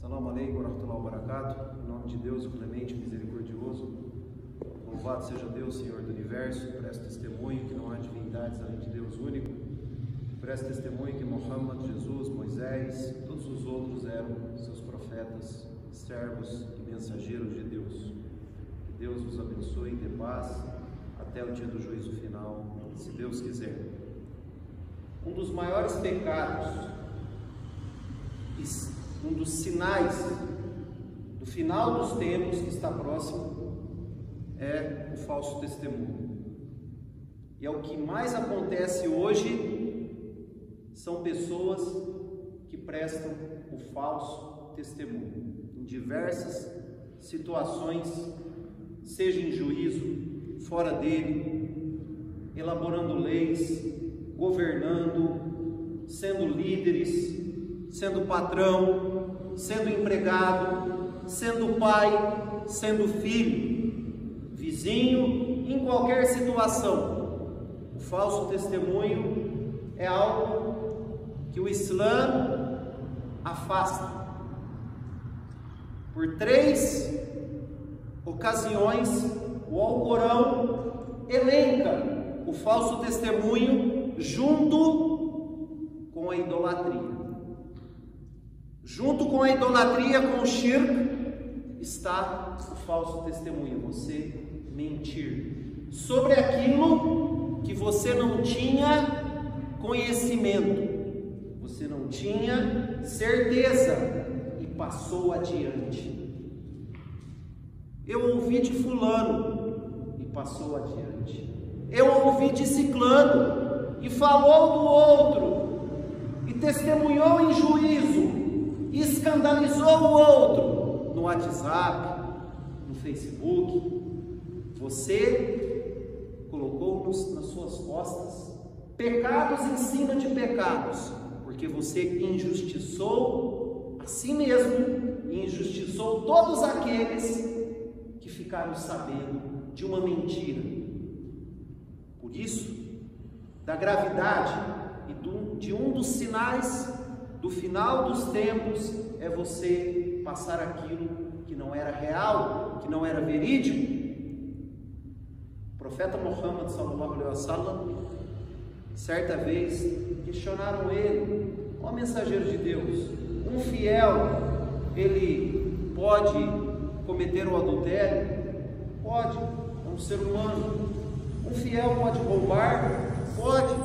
Assalamu alaikum warahmatullahi wabarakatuh. Em nome de Deus, o clemente e misericordioso, louvado seja Deus, Senhor do Universo. Presto testemunho que não há divindades além de Deus único. Presto testemunho que Muhammad, Jesus, Moisés, todos os outros eram seus profetas, servos e mensageiros de Deus. Que Deus os abençoe e dê paz até o dia do juízo final, se Deus quiser. Um dos maiores pecados, um dos sinais do final dos tempos que está próximo, é o falso testemunho. E é o que mais acontece hoje, são pessoas que prestam o falso testemunho em diversas situações, seja em juízo, fora dele, elaborando leis, governando, sendo líderes, sendo patrão, sendo empregado, sendo pai, sendo filho, vizinho, em qualquer situação. O falso testemunho é algo que o Islã afasta. Por 3 ocasiões, o Alcorão elenca o falso testemunho junto com a idolatria. Junto com a idolatria, com o shirk, está o falso testemunho, você mentir sobre aquilo que você não tinha conhecimento, você não tinha certeza e passou adiante. Eu ouvi de fulano e passou adiante. Eu ouvi de ciclano e falou do outro e testemunhou em juízo e escandalizou o outro no WhatsApp, no Facebook. Você colocou nas suas costas pecados em cima de pecados, porque você injustiçou a si mesmo e injustiçou todos aqueles que ficaram sabendo de uma mentira. Por isso, da gravidade e de um dos sinais do final dos tempos é você passar aquilo que não era real, que não era verídico. O profeta Muhammad sallallahu alaihi wasallam, certa vez questionaram ele: ó mensageiro de Deus, um fiel, ele pode cometer o adultério? Pode, é um ser humano. Um fiel pode roubar? Pode,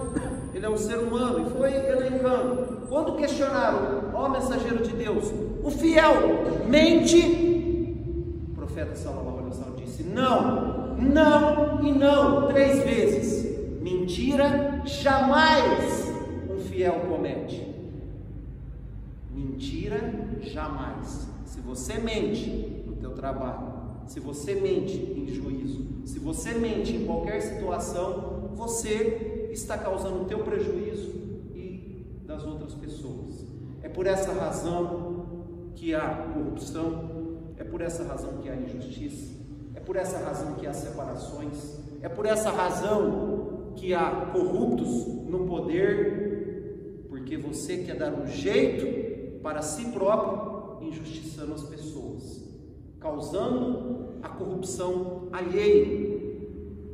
ele é um ser humano. E foi elencando. Quando questionaram: ó mensageiro de Deus, o fiel mente? O profeta sallallahu alaihi wasallam disse: não, não e não, 3 vezes. Mentira jamais um fiel comete. Mentira jamais. Se você mente no teu trabalho, se você mente em juízo, se você mente em qualquer situação, você está causando o teu prejuízo e das outras pessoas. É por essa razão que há corrupção, é por essa razão que há injustiça, é por essa razão que há separações, é por essa razão que há corruptos no poder, porque você quer dar um jeito para si próprio, injustiçando as pessoas, causando a corrupção alheia.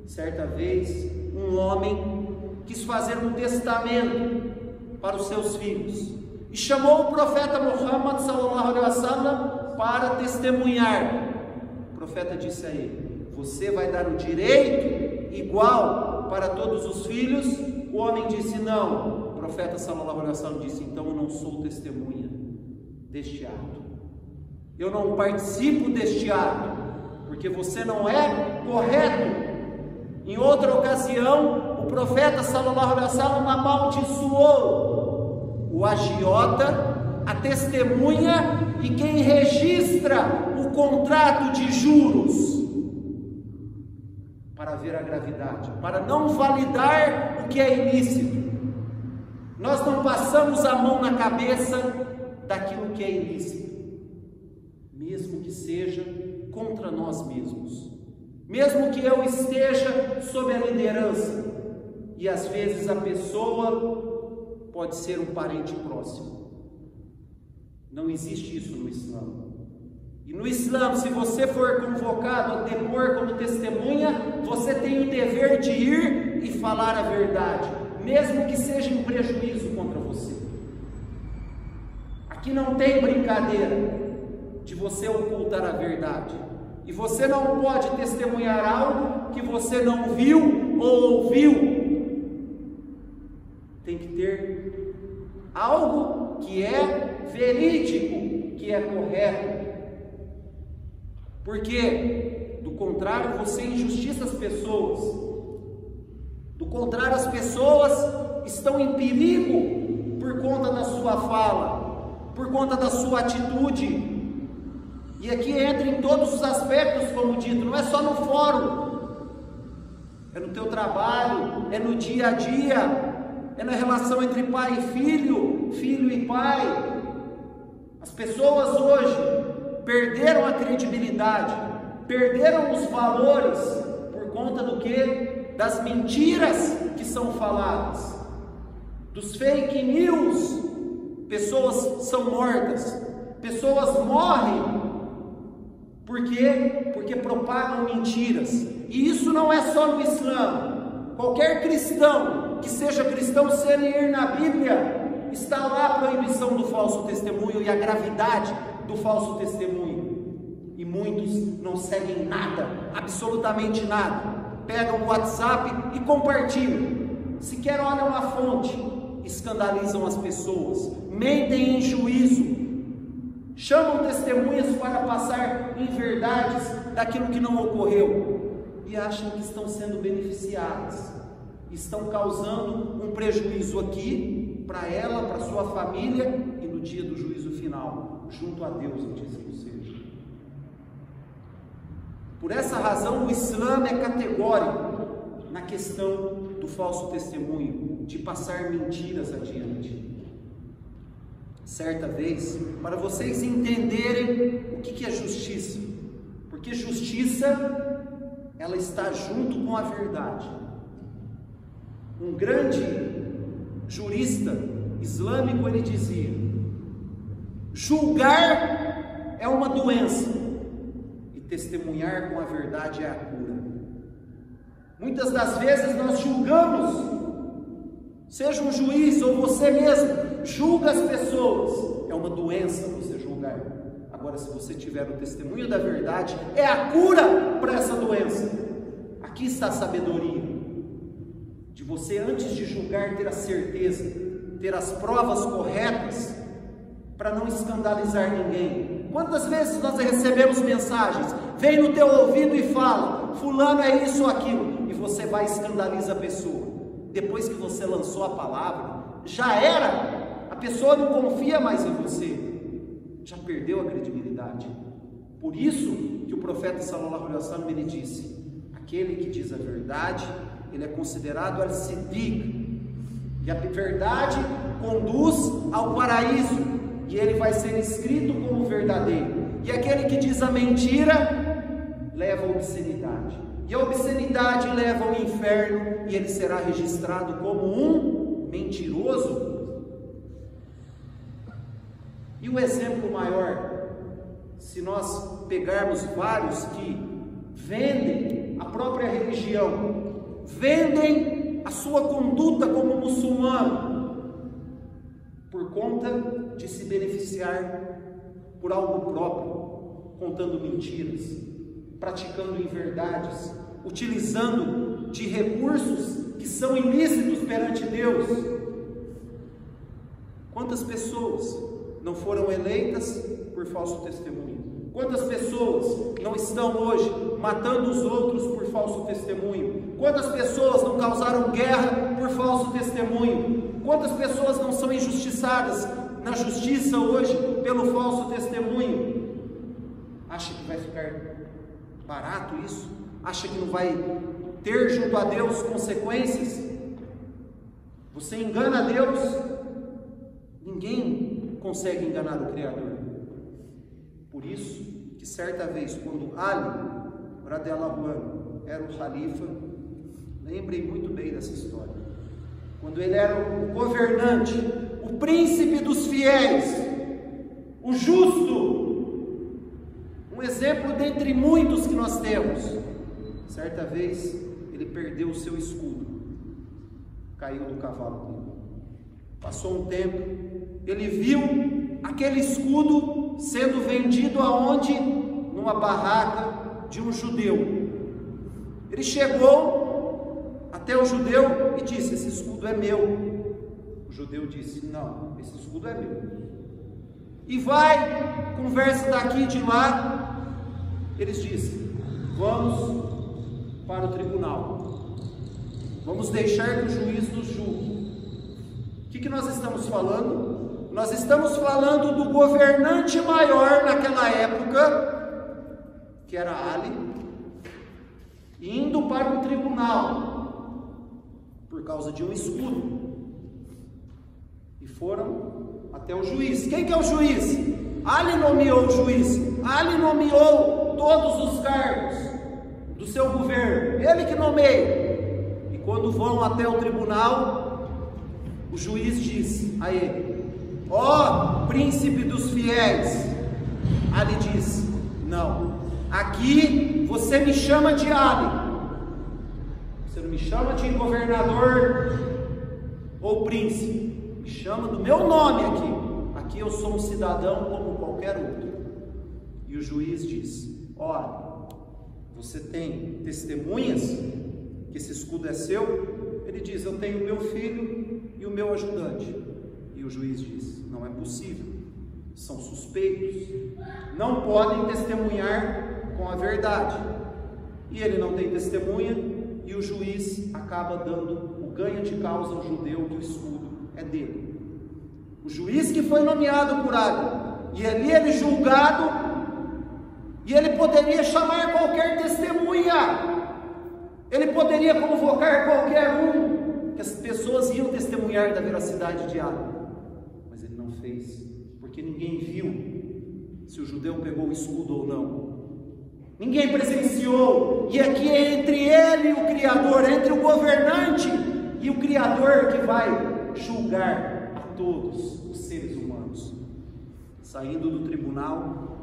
Certa vez, um homem quis fazer um testamento para os seus filhos e chamou o profeta Muhammad sallallahu alaihi wasallam para testemunhar. O profeta disse a ele: você vai dar o direito igual para todos os filhos? O homem disse: não. O profeta sallallahu alaihi wasallam disse: então eu não sou testemunha deste ato, eu não participo deste ato, porque você não é correto. Em outra ocasião, o profeta sallallahu alaihi wasallam amaldiçoou o agiota, a testemunha e quem registra o contrato de juros, para ver a gravidade, para não validar o que é ilícito. Nós não passamos a mão na cabeça daquilo que é ilícito, mesmo que seja contra nós mesmos, mesmo que eu esteja sob a liderança, e às vezes a pessoa pode ser um parente próximo. Não existe isso no Islã. E no Islã, se você for convocado a depor como testemunha, você tem o dever de ir e falar a verdade, mesmo que seja em prejuízo contra você. Aqui não tem brincadeira de você ocultar a verdade. E você não pode testemunhar algo que você não viu ou ouviu. Tem que ter algo que é verídico, que é correto. Porque, do contrário, você injustiça as pessoas. Do contrário, as pessoas estão em perigo por conta da sua fala, por conta da sua atitude. E aqui entra em todos os aspectos, como dito, não é só no fórum, é no teu trabalho, é no dia a dia, é na relação entre pai e filho, filho e pai. As pessoas hoje perderam a credibilidade, perderam os valores, por conta do quê? Das mentiras que são faladas, dos fake news. Pessoas são mortas, pessoas morrem. Por quê? Porque propagam mentiras. E isso não é só no Islã. Qualquer cristão, que seja cristão sem ir na Bíblia, está lá a proibição do falso testemunho e a gravidade do falso testemunho. E muitos não seguem nada, absolutamente nada. Pegam o WhatsApp e compartilham. Sequer olham a fonte, escandalizam as pessoas, mentem em juízo, chamam testemunhas para passar inverdades daquilo que não ocorreu e acham que estão sendo beneficiadas, estão causando um prejuízo aqui para ela, para sua família e no dia do juízo final, junto a Deus, assim seja. Por essa razão, o Islã é categórico na questão do falso testemunho, de passar mentiras adiante. Certa vez, para vocês entenderem o que é justiça, porque justiça, ela está junto com a verdade. Um grande jurista islâmico, ele dizia: julgar é uma doença e testemunhar com a verdade é a cura. Muitas das vezes nós julgamos, seja um juiz ou você mesmo, julga as pessoas, é uma doença você julgar. Agora, se você tiver o testemunho da verdade, é a cura para essa doença. Aqui está a sabedoria, de você antes de julgar ter a certeza, ter as provas corretas, para não escandalizar ninguém. Quantas vezes nós recebemos mensagens, vem no teu ouvido e fala, fulano é isso ou aquilo, e você vai e escandaliza a pessoa. Depois que você lançou a palavra, já era. A pessoa não confia mais em você, já perdeu a credibilidade. Por isso que o profeta sallallahu alaihi wasallam, ele disse: aquele que diz a verdade, ele é considerado al-siddiq, e a verdade conduz ao paraíso, e ele vai ser escrito como verdadeiro. E aquele que diz a mentira, leva a obscenidade, e a obscenidade leva ao inferno, e ele será registrado como um mentiroso. E o exemplo maior, se nós pegarmos vários que vendem a própria religião, vendem a sua conduta como muçulmano, por conta de se beneficiar por algo próprio, contando mentiras, praticando inverdades, utilizando de recursos que são ilícitos perante Deus. Quantas pessoas não foram eleitas por falso testemunho? Quantas pessoas não estão hoje matando os outros por falso testemunho? Quantas pessoas não causaram guerra por falso testemunho? Quantas pessoas não são injustiçadas na justiça hoje pelo falso testemunho? Acha que vai ficar barato isso? Acha que não vai ter junto a Deus consequências? Você engana a Deus, ninguém consegue enganar o Criador. Por isso que certa vez, quando Ali radhiyallahu anhu era o califa, lembrei muito bem dessa história, quando ele era o governante, o príncipe dos fiéis, o justo, um exemplo dentre muitos que nós temos. Certa vez ele perdeu o seu escudo, caiu do cavalo dele. Passou um tempo, ele viu aquele escudo sendo vendido aonde? Numa barraca de um judeu. Ele chegou até o judeu e disse: esse escudo é meu. O judeu disse: não, esse escudo é meu. E vai, conversa daqui e de lá. Eles dizem: vamos para o tribunal, vamos deixar que o juiz nos julgue. O que nós estamos falando? Nós estamos falando do governante maior naquela época, que era Ali, indo para o tribunal por causa de um escudo. E foram até o juiz. Quem que é o juiz? Ali nomeou o juiz. Ali nomeou todos os cargos do seu governo. Ele que nomeia. E quando vão até o tribunal, o juiz diz a ele: ó príncipe dos fiéis. Ali diz: não, aqui você me chama de Ali, você não me chama de governador ou príncipe, me chama do meu nome aqui eu sou um cidadão como qualquer outro. E o juiz diz: olha, você tem testemunhas que esse escudo é seu? Ele diz: eu tenho meu filho e o meu ajudante. E o juiz diz: não é possível, são suspeitos, não podem testemunhar com a verdade. E ele não tem testemunha, e o juiz acaba dando o ganho de causa ao judeu, que o escudo é dele. O juiz que foi nomeado por Ali, e ali ele julgado, e ele poderia chamar qualquer testemunha, ele poderia convocar qualquer um, que as pessoas iam testemunhar da veracidade de Ali, mas ele não fez, porque ninguém viu se o judeu pegou o escudo ou não, ninguém presenciou. E aqui é entre ele e o Criador, entre o governante e o Criador, que vai julgar a todos os seres humanos. Saindo do tribunal,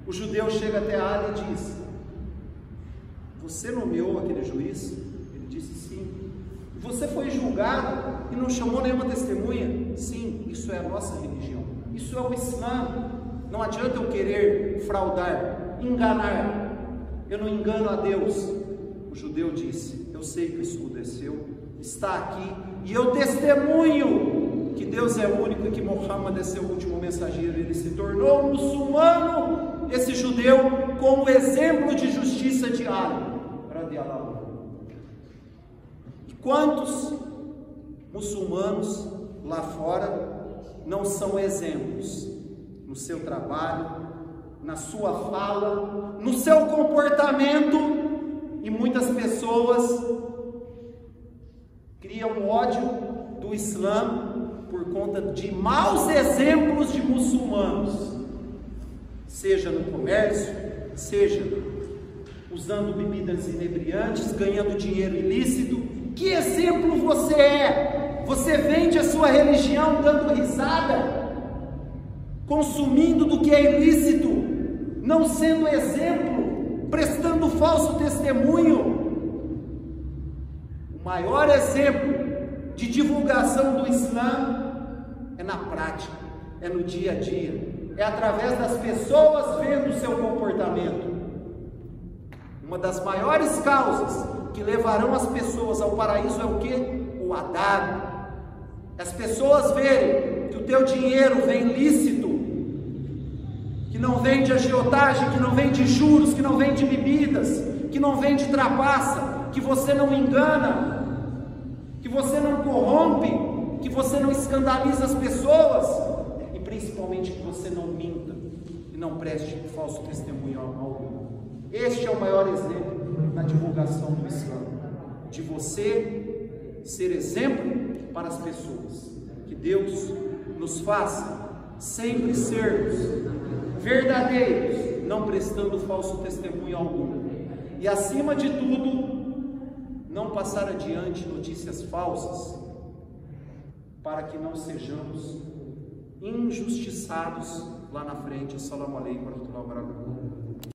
o judeu chega até Ali e diz: você nomeou aquele juiz? Ele disse: sim. Você foi julgado e não chamou nenhuma testemunha? Sim, isso é a nossa religião, isso é o Islã. Não adianta eu querer fraudar, enganar, eu não engano a Deus. O judeu disse: eu sei que o escudo é seu, está aqui, e eu testemunho que Deus é único e que Muhammad é seu último mensageiro. Ele se tornou um muçulmano, esse judeu, como exemplo de justiça de Ali. E quantos muçulmanos lá fora não são exemplos no seu trabalho, na sua fala, no seu comportamento, e muitas pessoas criam ódio do Islã por conta de maus exemplos de muçulmanos, seja no comércio, seja usando bebidas inebriantes, ganhando dinheiro ilícito. Que exemplo você é? Você vende a sua religião dando risada, consumindo do que é ilícito, não sendo exemplo, prestando falso testemunho. O maior exemplo de divulgação do Islã é na prática, é no dia a dia, é através das pessoas vendo o seu comportamento. Uma das maiores causas que levarão as pessoas ao paraíso é o que? O adab. As pessoas verem que o teu dinheiro vem lícito, que não vem de agiotagem, que não vem de juros, que não vem de bebidas, que não vem de trapaça, que você não engana, que você não corrompe, que você não escandaliza as pessoas, e principalmente que você não minta e não preste falso testemunho algum. Este é o maior exemplo na divulgação do Islã, de você ser exemplo para as pessoas. Que Deus nos faça sempre sermos verdadeiros, não prestando falso testemunho algum, e acima de tudo, não passar adiante notícias falsas, para que não sejamos injustiçados lá na frente. Assalamu alaikum warahmatullahi wabarakatuh.